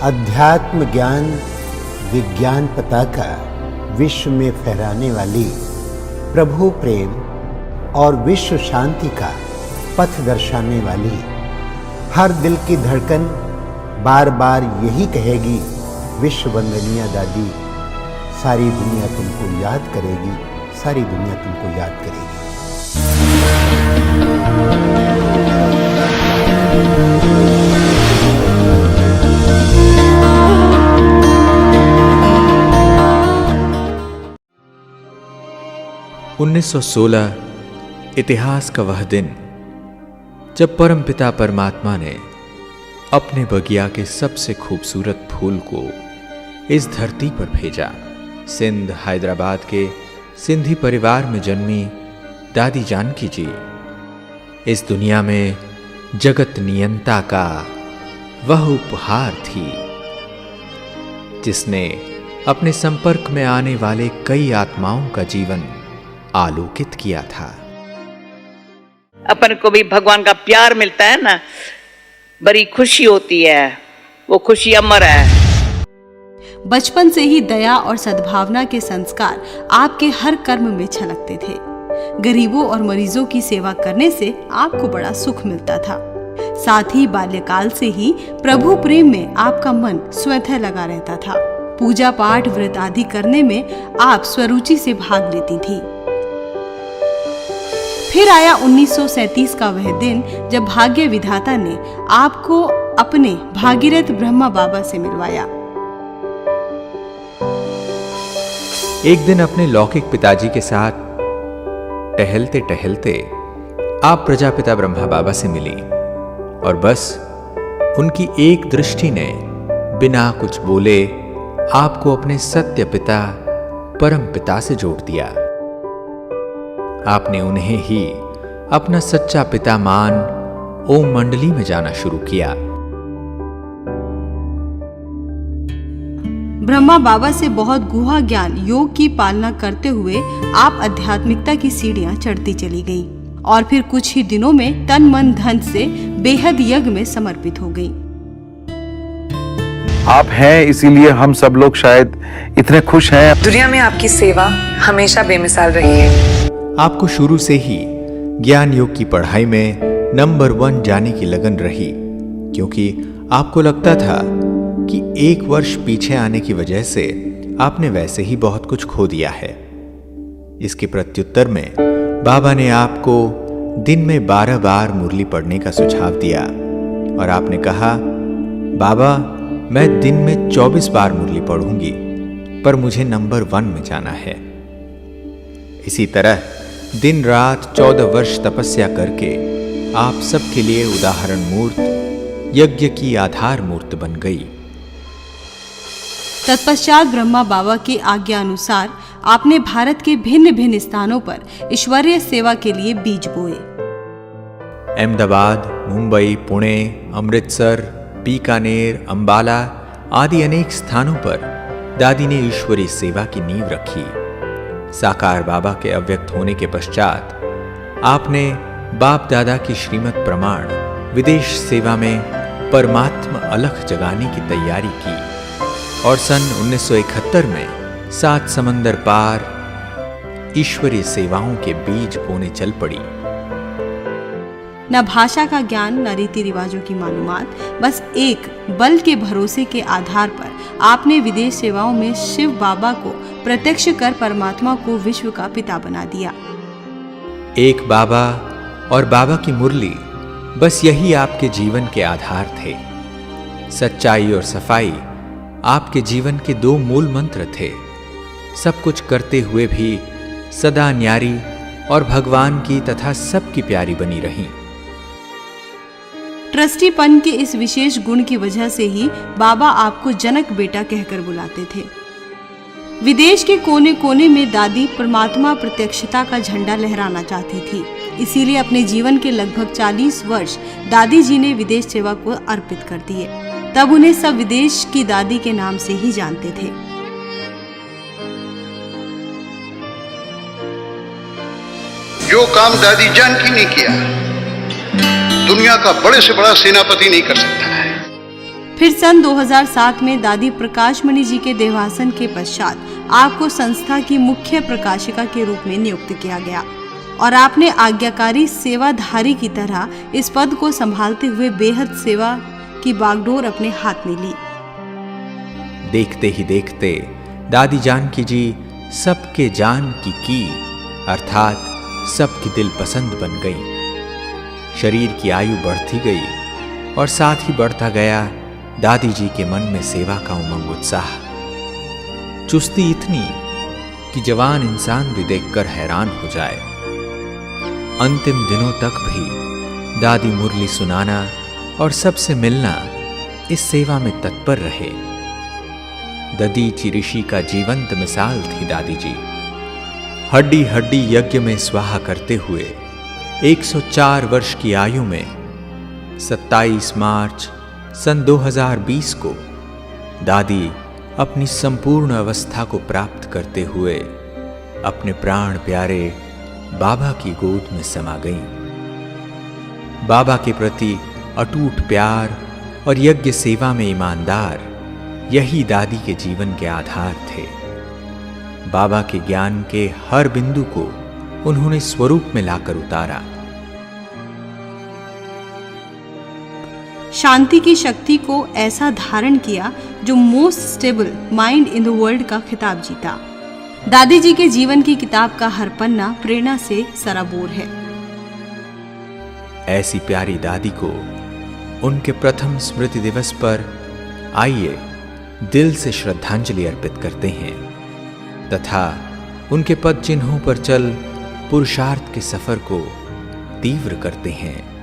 अध्यात्म ज्ञान विज्ञान पताका विश्व में फहराने वाली प्रभु प्रेम और विश्व शांति का पथ दर्शाने वाली हर दिल की धड़कन बार बार यही कहेगी, विश्व वंदनीय दादी, सारी दुनिया तुमको याद करेगी, सारी दुनिया तुमको याद करेगी। 1916 इतिहास का वह दिन जब परमपिता परमात्मा ने अपने बगिया के सबसे खूबसूरत फूल को इस धरती पर भेजा। सिंध हैदराबाद के सिंधी परिवार में जन्मी दादी जानकी जी इस दुनिया में जगत नियंता का वह उपहार थी जिसने अपने संपर्क में आने वाले कई आत्माओं का जीवन आलोकित किया था। अपन को भी भगवान का प्यार मिलता है ना, बड़ी खुशी होती है, वो खुशी अमर है। बचपन से ही दया और सद्भावना के संस्कार आपके हर कर्म में छलकते थे। गरीबों और मरीजों की सेवा करने से आपको बड़ा सुख मिलता था। साथ ही बाल्यकाल से ही प्रभु प्रेम में आपका मन स्वतः लगा रहता था। पूजा पाठ व्रत आदि करने में आप स्वरुचि से भाग लेती थी। फिर आया 1937 का वह दिन जब भाग्य विधाता ने आपको अपने भागीरथ ब्रह्मा बाबा से मिलवाया। एक दिन अपने लौकिक पिताजी के साथ टहलते टहलते आप प्रजापिता ब्रह्मा बाबा से मिली और बस उनकी एक दृष्टि ने बिना कुछ बोले आपको अपने सत्य पिता परम पिता से जोड़ दिया। आपने उन्हें ही अपना सच्चा पिता मान ओम मंडली में जाना शुरू किया। ब्रह्मा बाबा से बहुत गुहा ज्ञान योग की पालना करते हुए आप आध्यात्मिकता की सीढ़ियां चढ़ती चली गई और फिर कुछ ही दिनों में तन मन धन से बेहद यज्ञ में समर्पित हो गई। आप हैं इसीलिए हम सब लोग शायद इतने खुश हैं। दुनिया में आपकी सेवा हमेशा बेमिसाल रही है। आपको शुरू से ही ज्ञान योग की पढ़ाई में नंबर 1 जाने की लगन रही, क्योंकि आपको लगता था कि 1 वर्ष पीछे आने की वजह से आपने वैसे ही बहुत कुछ खो दिया है। इसके प्रत्युत्तर में बाबा ने आपको दिन में 12 बार मुरली पढ़ने का सुझाव दिया और आपने कहा, बाबा मैं दिन में 24 बार मुरली पढ़ूंगी, पर मुझे नंबर 1 में जाना है। इसी तरह दिन रात 14 वर्ष तपस्या करके आप सबके लिए उदाहरण मूर्त, यज्ञ की आधार मूर्त बन गई। तत्पश्चात ब्रह्मा बाबा की आज्ञा अनुसार आपने भारत के भिन्न भिन्न स्थानों पर ईश्वरीय सेवा के लिए बीज बोए। अहमदाबाद, मुंबई, पुणे, अमृतसर, बीकानेर, अंबाला आदि अनेक स्थानों पर दादी ने ईश्वरीय सेवा की नींव रखी। साकार बाबा के अव्यक्त होने के पश्चात आपने बाप दादा की श्रीमत प्रमाण विदेश सेवा में परमात्मा अलख जगाने की तैयारी की और सन 1971 में 7 समंदर पार ईश्वरीय सेवाओं के बीज बोने चल पड़ी। न भाषा का ज्ञान, न रीति रिवाजों की मालूमात, बस एक बल के भरोसे के आधार पर आपने विदेश सेवाओं में शिव बाबा को प्रत्यक्ष कर परमात्मा को विश्व का पिता बना दिया। एक बाबा और बाबा की मुरली, बस यही आपके जीवन के आधार थे। सच्चाई और सफाई आपके जीवन के 2 मूल मंत्र थे। सब कुछ करते हुए भी सदा न्यारी और भगवान की तथा सबकी प्यारी बनी रही। ट्रस्टीपन के इस विशेष गुण की वजह से ही बाबा आपको जनक बेटा कहकर बुलाते थे। विदेश के कोने कोने में दादी परमात्मा प्रत्यक्षता का झंडा लहराना चाहती थी। इसीलिए अपने जीवन के लगभग 40 वर्ष दादी जी ने विदेश सेवा को अर्पित कर दिए। तब उन्हें सब विदेश की दादी के नाम से ही जानते थे। जो काम दादी जानकी ने किया, दुनिया का बड़े से बड़ा सेनापति नहीं कर सकता है। फिर सन 2007 में दादी प्रकाशमणि जी के देहावसान के पश्चात आपको संस्था की मुख्य प्रकाशिका के रूप में नियुक्त किया गया और आपने आज्ञाकारी सेवाधारी की तरह इस पद को संभालते हुए बेहद सेवा की बागडोर अपने हाथ में ली। देखते ही देखते दादी जानकी जी सबके जान की अर्थात सबकी दिल पसंद बन गई। शरीर की आयु बढ़ती गई और साथ ही बढ़ता गया दादी जी के मन में सेवा का उमंग उत्साह। चुस्ती इतनी कि जवान इंसान भी देखकर हैरान हो जाए। अंतिम दिनों तक भी दादी मुरली सुनाना और सबसे मिलना इस सेवा में तत्पर रहे। दधीचि ऋषि का जीवंत मिसाल थी दादी जी। हड्डी हड्डी यज्ञ में स्वाहा करते हुए 104 वर्ष की आयु में 27 मार्च सन 2020 को दादी अपनी संपूर्ण अवस्था को प्राप्त करते हुए अपने प्राण प्यारे बाबा की गोद में समा गईं। बाबा के प्रति अटूट प्यार और यज्ञ सेवा में ईमानदार, यही दादी के जीवन के आधार थे। बाबा के ज्ञान के हर बिंदु को उन्होंने स्वरूप में लाकर उतारा। शांति की शक्ति को ऐसा धारण किया जो most stable mind in the world का खिताब जीता। दादी जी के जीवन की किताब का हर पन्ना प्रेरणा से सराबोर है। ऐसी प्यारी दादी को उनके प्रथम स्मृति दिवस पर आइए दिल से श्रद्धांजलि अर्पित करते हैं तथा उनके पद चिन्हों पर चल पुरुषार्थ के सफर को तीव्र करते हैं।